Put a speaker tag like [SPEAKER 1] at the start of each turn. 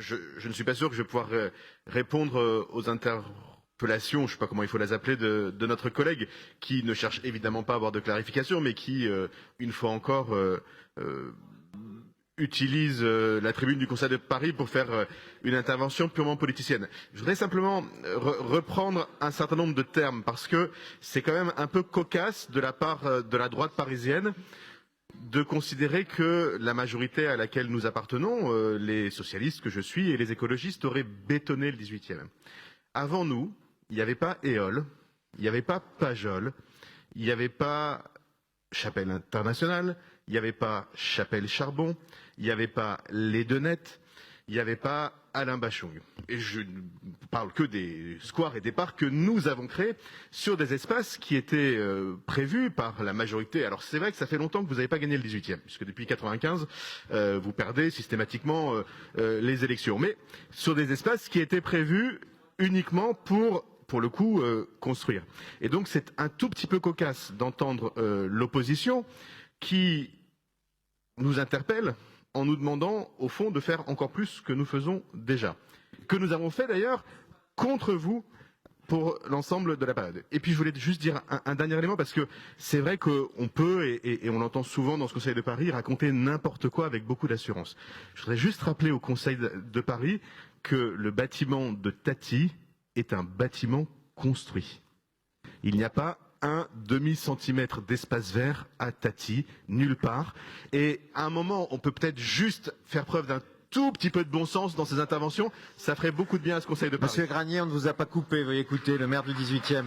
[SPEAKER 1] je ne suis pas sûr que je vais pouvoir répondre aux interpellations, je ne sais pas comment il faut les appeler, de notre collègue, qui ne cherche évidemment pas à avoir de clarification, mais qui, une fois encore, utilise la tribune du Conseil de Paris pour faire une intervention purement politicienne. Je voudrais simplement reprendre un certain nombre de termes, parce que c'est quand même un peu cocasse de la part de la droite parisienne de considérer que la majorité à laquelle nous appartenons, les socialistes que je suis et les écologistes, auraient bétonné le 18e. Avant nous, il n'y avait pas Éole, il n'y avait pas Pajol, il n'y avait pas Chapelle Internationale, il n'y avait pas Chapelle Charbon, il n'y avait pas Les Denettes, il n'y avait pas Alain Bachung. Et je ne parle que des squares et des parcs que nous avons créés sur des espaces qui étaient prévus par la majorité. Alors c'est vrai que ça fait longtemps que vous n'avez pas gagné le 18e, puisque depuis 95, vous perdez systématiquement les élections. Mais sur des espaces qui étaient prévus uniquement pour le coup, construire. Et donc c'est un tout petit peu cocasse d'entendre l'opposition qui nous interpelle en nous demandant, au fond, de faire encore plus que nous faisons déjà. Que nous avons fait d'ailleurs contre vous pour l'ensemble de la période. Et puis je voulais juste dire un dernier élément, parce que c'est vrai qu'on peut, et on l'entend souvent dans ce Conseil de Paris, raconter n'importe quoi avec beaucoup d'assurance. Je voudrais juste rappeler au Conseil de Paris que le bâtiment de Tati est un bâtiment construit. Il n'y a pas un demi-centimètre d'espace vert à Tati, nulle part. Et à un moment, on peut peut-être juste faire preuve d'un tout petit peu de bon sens dans ces interventions. Ça ferait beaucoup de bien à ce Conseil de Paris.
[SPEAKER 2] Monsieur Granier, on ne vous a pas coupé. Veuillez écouter le maire du 18e.